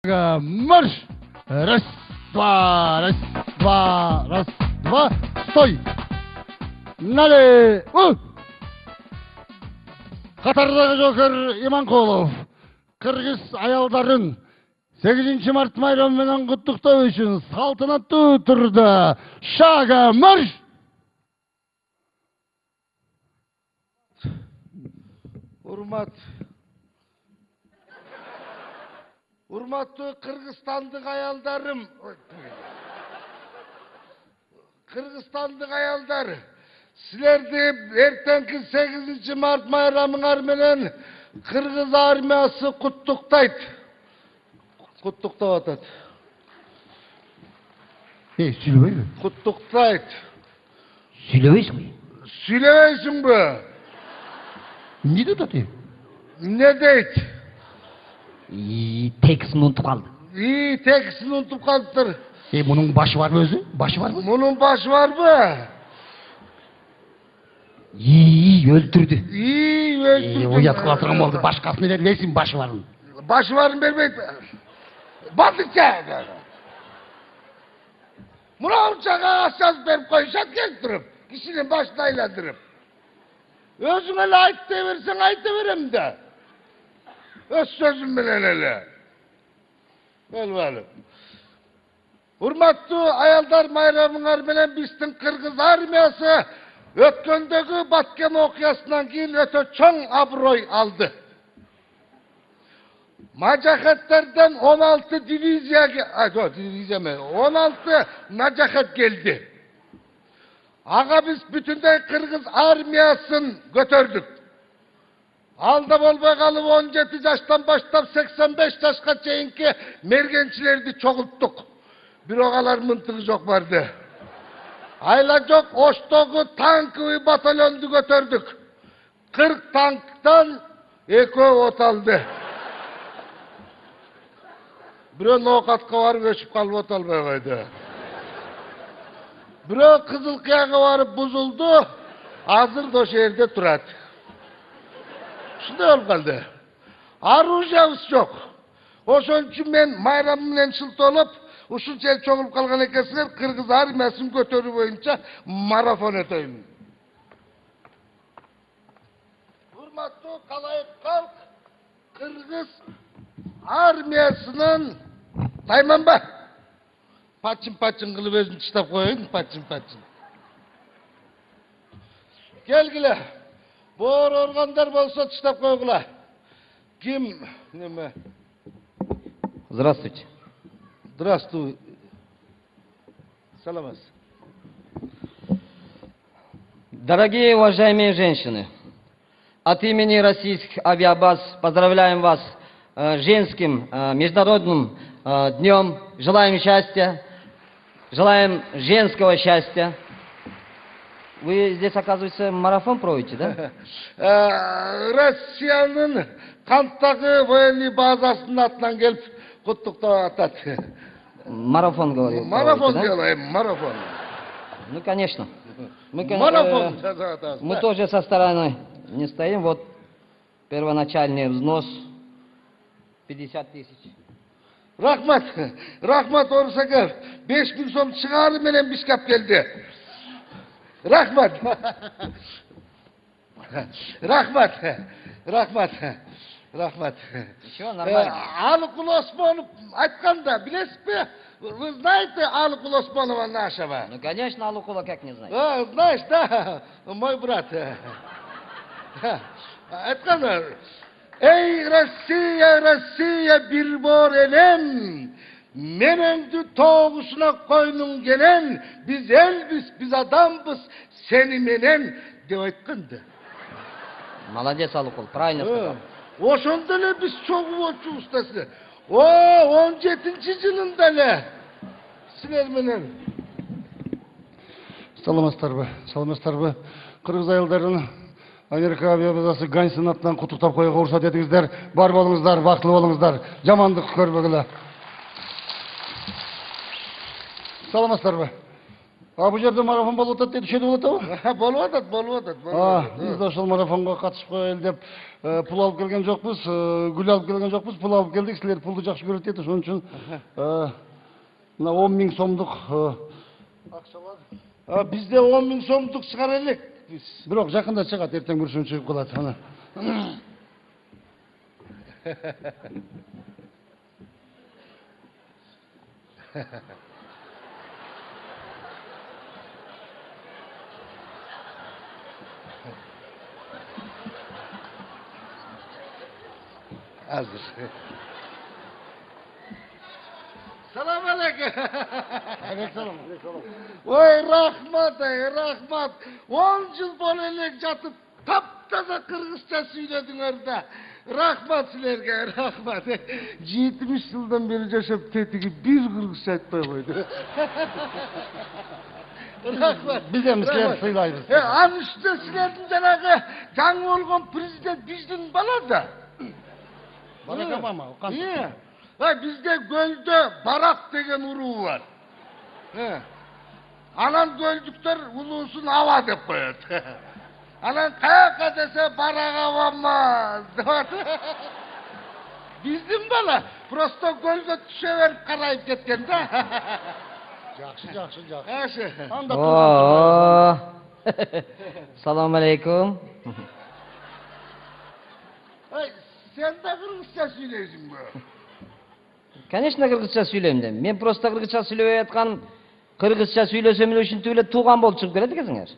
Марш! Раз, два, стой! Налево! Қатардағы жокер Иманқолов, қырғыз аялдарын 8 март майрамымен құттықтау үшін салтанатты түрде шага марш! Урматтуу Кыргызстандык аялдарым, Кыргызстандык аялдар, силерди эртеңки 8 март майрамыңар менен Кыргыз армиясы куттуктайт. Куттуктап атат. Сүйлөбөйбү? Куттуктайт. Сүйлөбөйсүңбү? Сүйлөбөйсүңбү? Не дейт аты? Не дейт? Текстин унутуп калды. Текстин унутуп калыптыр. Мунун башы барбы өзү? Башы барбы? Мунун башы барбы? Өлтүрдү. Өлтүрдү. Уят кыла турган болду. Башкасын эле берсин башы барын. Башы барын бербейт. Бандыкча. Муранчага акчасы берип коюшат келип туруп, кишинин башын айландырып. Өзүң эле айта берсең айта берем да. Өз сөзүм менен эле. Белбали. Урматтуу аялдар, майрамыңар менен биздин Кыргыз армиясы өткөндөгү Баткен окуясынан кийин өтө чоң аброй алды. Мажахеттерден 16 дивизия, 16 мажахет келди. Ага биз бүтүндөй Кыргыз армиясын көтөрдүк. Алда болбой калып 17 жаштан баштап 85 жашка чейинки мергенчилерди чогулттук. Бирок алар мынтыгы жок барды. Айла жок, Оштогу танковый батальонду көтөрдүк. 40 танктан 2 от алды. Бирөө Ноокатка барып өчүп калып от албай койду. Бирөө Кызыл Кыяга барып бузулду, азыр да ошол жерде турат. Шундай болуп калды. Оружиябыз жок. Ошон үчүн мен майрам менен шылтоолоп, ушунча эл чогулуп калган экенсиңер, Кыргыз армиясын көтөрүү боюнча марафон өтөйм. Урматтуу калайык калк, Кыргыз армиясынын тайманба. Пачын кылып өзүн тыштап коюн, пачын. Келгиле. Боор органдар болсо тыштап койгула. Ким неме? Здравствуйте. Здравствуй. Саламат. Дорогие уважаемые женщины, от имени российских авиабаз поздравляем вас с женским международным днем. Желаем счастья, желаем женского счастья. Вы здесь, оказывается, марафон проводите, да? Россиянын Канттагы военный базасынын атынан келип куттуктап атат. Марафон, говорю. Марафон да? делаем, марафон. Ну, конечно. Марафон. Мы тоже со стороны не стоим. Вот первоначальный взнос 50 000. Рахмат Орусаков. 5000 сом чыгары менен бишкап келди. Рахмат. Ничего, нормально. Алыкул Осмонов айтканда, билесизби? Вы знаете Алыкул Осмонова нашего? Ну, конечно, Алукула как не знать. Знаешь, да? Мой брат. Айтканда, эй, Россия, бир бор элем, менеңди тоогусуна койнуң келен, биз элбиз, биз адамбыз, сени менен деп айтканды. Молодец, Алукул, правильно сказал. Ошондо эле биз чогуу болчубуз да силер. 17-жылында эле силер менен. Саламатсыздарбы? Кыргыз аялдарын Америка авиабазасы Ганстын атынан куттуктап коюуга уруксат этиңиздер. Бар болуңуздар, бактылуу болуңуздар. Жамандык көрбөгүлө. Саламатсыздарбы? А бул жерде марафон болуп атат, түшөдү болуп атабы? Болуп атат. Биз да ошол марафонго катышып коелу деп пул алып келген жокпуз, гүл алып келген жокпуз, пул алып келдик. Силер пулду жакшы көрөт дейт, ошон үчүн мына 10 000 сомдук акчалар. Бизде 10 000 сомдук чыгара элек. Бирок жакында чыгат, эртең бүрсүн чыгып калат. Ана. Hazır. Selam aleyküm. Aleykümselam. Oy rahmat. 10 yıl boyunca yatıp taptaza Kırgızca söyledin orada. Rahmat sizlerge, rahmat. 70 yıldan beri yaşap tetigi bir Kırgızca etmey koydu. Rahmat. Biz de sizler sıylayız. Anışta sizlerden janağı жаңы olgan prezident bizden bala da. Барак Обама. Iya. Bizde gölde Barak degen uruğu var. Anan göldükler ulusun hava dep koyat. Anan kayaka dese Barak Obama. Bizim bala prosto gölge düşeverip karayıp ketken de. Жақсы. Анда Oo. Assalamu alaikum. Sen de Kırgızca söyleyeceksin bu. Конечно, кыргызча сүйлөйм дейм. Мен просто кыргызча сүйлөбөй аткан, кыргызча сүйлөсөм эле ушинтип эле тууган болуп чыгып келет экенсиңер.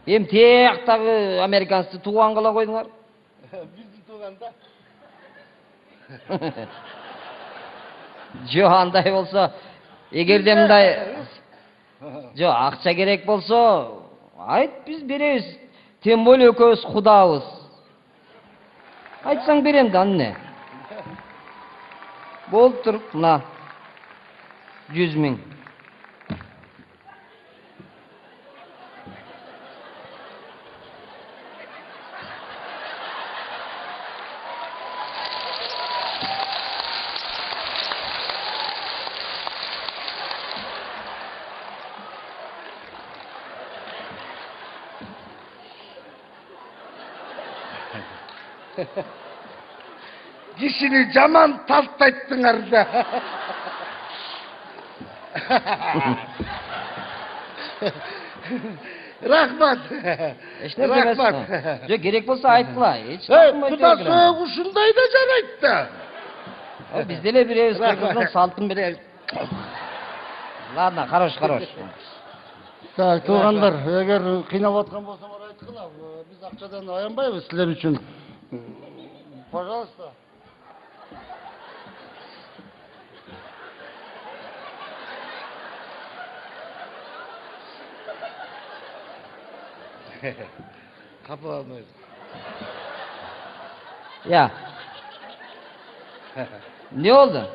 Эми тияктагы американцты тууган кыла койдуңар. Bizi tuğanda. Жо, андай болсо, эгерде мындай жо, акча керек болсо, айт, биз беребиз. Тем более экөөбүз кудабыз. Айтсаң берем да, эмне? Болуп туруп, мына 100 000. Kişini caman taltayttınlar da. Rahmat. Эч нерсе эмес. Жо, керек болсо айткыла. Эч Куда соğuşunday da canayt da. Биз деле беребиз, кыргыздын салтын беребиз. Ладно, хорош. Так, туугандар, эгер кыйнап аткан болсоңор айткыла. Биз акчадан аянбайбыз силер үчүн. Пожалуйста. Kapı almayız. Ya. Ne oldu?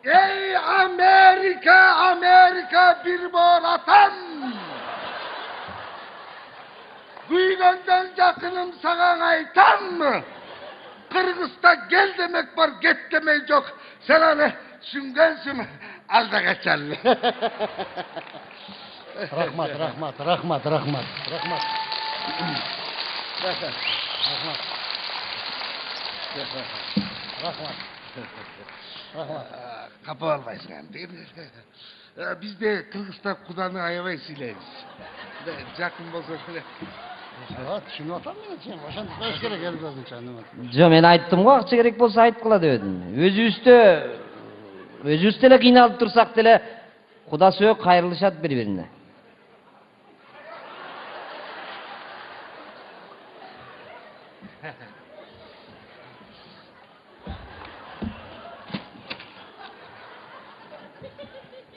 Ey Amerika bir bor atan! Güygönden yakınım sana aytan mı? Kırgız'da gel demek var, get demek yok. Sen hani süngensün, al da kaçar. Rahmat. Kapı almayız yani değil mi? Biz de Kırgız'da kudanı ayavay sileriz. Yakın bolsa şöyle. Түшүнүп атам мен сен, ошентип коюш керек эл көзүнчө. Жо, мен айттым го, акча керек болсо айткыла дебедим. Өзүбүз деле кыйналып турсак деле Куда сөөк кайрылышат бири-бирине.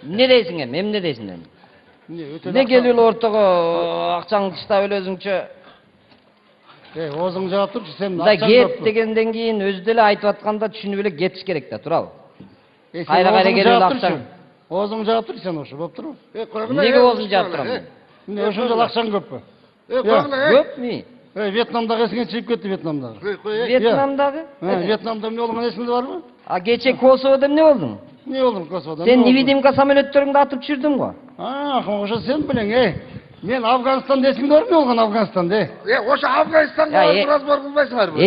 Ne deysin em ne deysin em? Ne geliyor ortaga akçaң tıştap эле өзүңчө? Озуң жаап турчу, сен Да кет дегенден кийин өзү деле айтып атканда түшүнүп эле кетиш керек да, турабы? Кайра келип акчаң. Озуң жаап тур сен ошо, болуп турбу? Неге озун жаап турам? Эмне ошончо акчаң көппү? Көпмү? Вьетнамдагы эсиңен чыгып кетти, Вьетнамдагы. Вьетнамдагы? Вьетнамда эмне болгон эсиңде барбы? А кече Косоводо эмне болду? Не болду космода? Сен невидимка самолеттериңди атып жүрдүң го. Ошо сен билең, Мен Афганстанда эсиңде бар эмне болгон Афганстанда? Ошо Афганистанга барып разбор кылбайсыңарбы?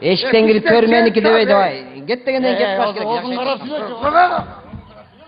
Эшиктен кирип төрмөники дебей давай. Кет дегенден кет баш керек. Озун карап сүйлөчү.